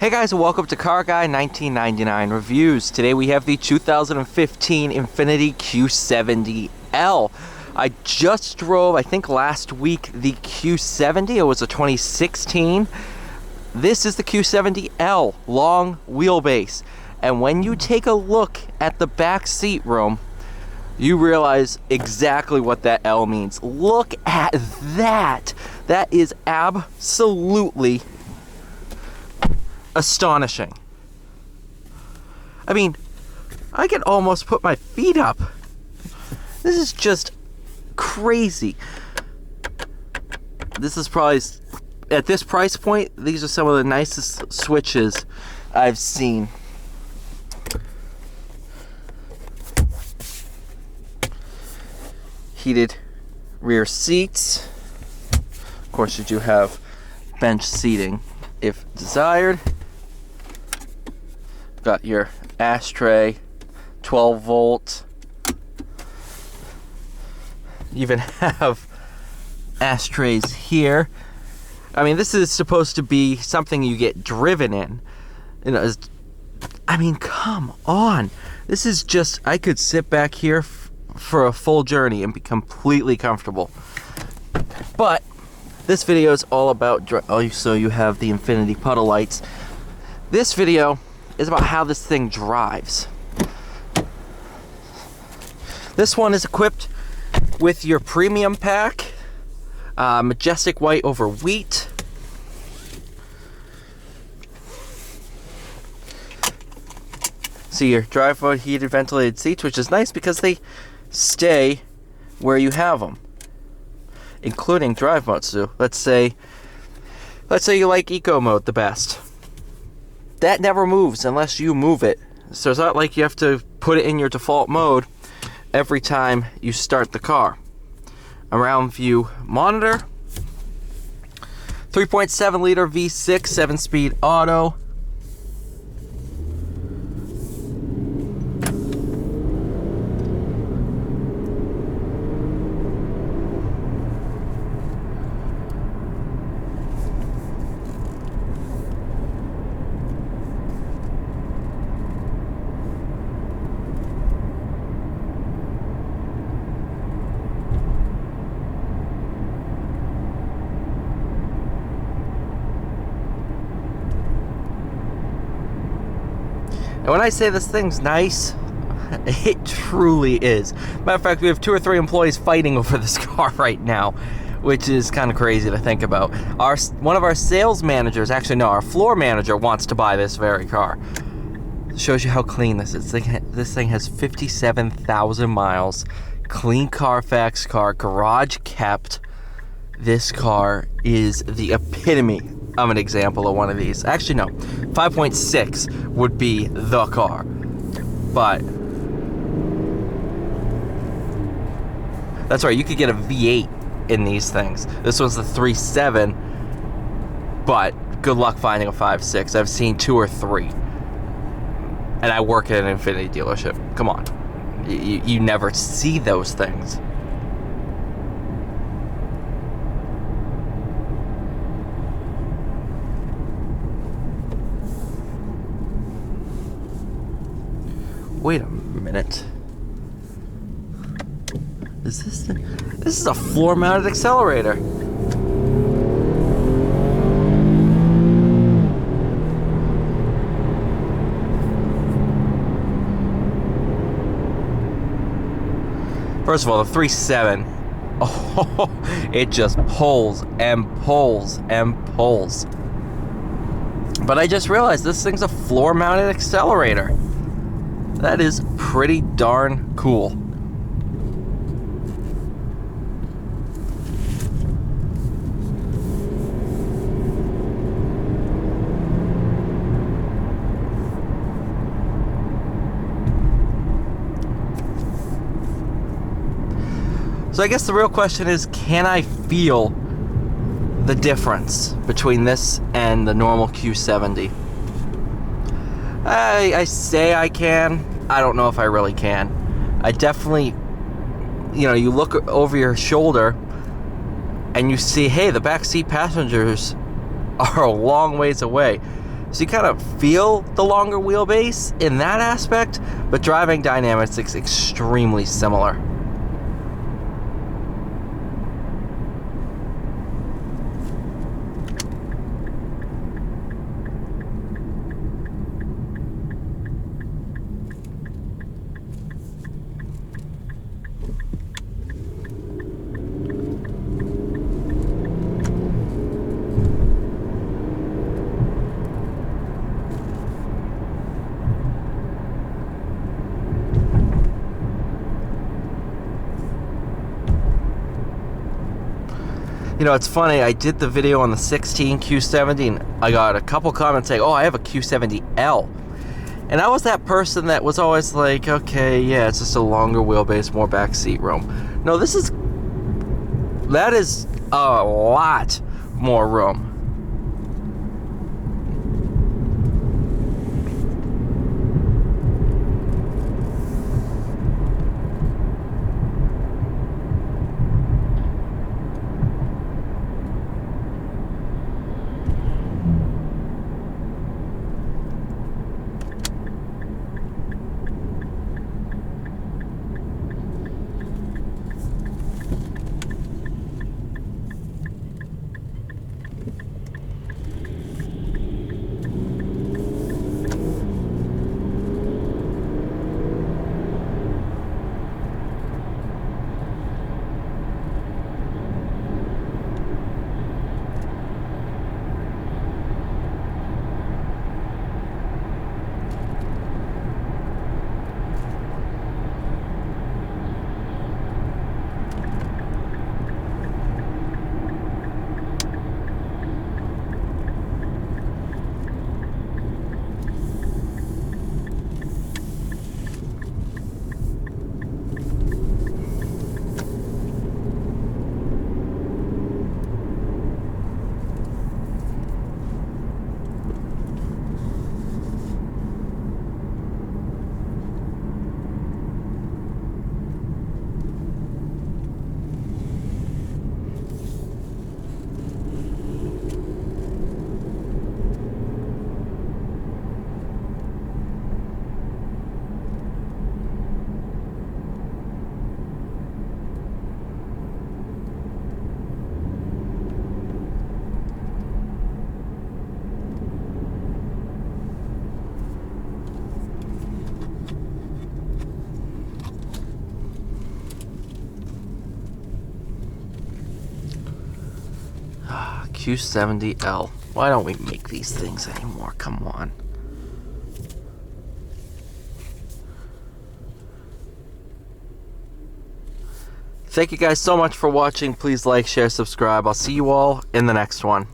Hey guys, and welcome to Car Guy 1999 Reviews. Today we have the 2015 INFINITI Q70L. I just drove, I think last week, the Q70. It was a 2016. This is the Q70L, long wheelbase. And when you take a look at the back seat room, you realize exactly what that L means. Look at that. That is absolutely astonishing. I mean, I can almost put my feet up. This is just crazy. This is probably, at this price point, these are some of the nicest switches I've seen. Heated rear seats. Of course, you do have bench seating if desired. Got your ashtray, 12 volt. You even have ashtrays here. I mean, this is supposed to be something you get driven in. You know, I mean, come on. This is just, I could sit back here for a full journey and be completely comfortable. But this video is all about, so you have the INFINITI puddle lights. This video is about how this thing drives. This one is equipped with your premium pack, majestic white over wheat. See your drive mode heated ventilated seats, which is nice because they stay where you have them, including drive modes too. Let's say you like eco mode the best. That never moves unless you move it. So it's not like you have to put it in your default mode every time you start the car. Around view monitor. 3.7 liter V6, 7-speed auto. And when I say this thing's nice, it truly is. Matter of fact, we have 2 or 3 employees fighting over this car right now, which is kind of crazy to think about. One of our sales managers, actually no, our floor manager wants to buy this very car. It shows you how clean this is. This thing has 57,000 miles. Clean Carfax car, garage kept. This car is the epitome of an example of one of these. Actually, no. 5.6 would be the car. But that's right, you could get a V8 in these things. This one's the 3.7, but good luck finding a 5.6. I've seen 2 or 3. And I work at an INFINITI dealership. Come on. You never see those things. Wait a minute. Is this the... This is a floor-mounted accelerator. First of all, the 3.7. Oh, it just pulls and pulls and pulls. But I just realized this thing's a floor-mounted accelerator. That is pretty darn cool. So I guess the real question is, can I feel the difference between this and the normal Q70? I say I can. I don't know if I really can. I definitely, you know, you look over your shoulder and you see, hey, the backseat passengers are a long ways away. So you kind of feel the longer wheelbase in that aspect, but driving dynamics is extremely similar. You know, it's funny, I did the video on the 16 Q70 and I got a couple comments saying, oh, I have a Q70L. And I was that person that was always like, okay, yeah, it's just a longer wheelbase, more back seat room. No, that is a lot more room. Q70L. Why don't we make these things anymore? Come on. Thank you guys so much for watching. Please like, share, subscribe. I'll see you all in the next one.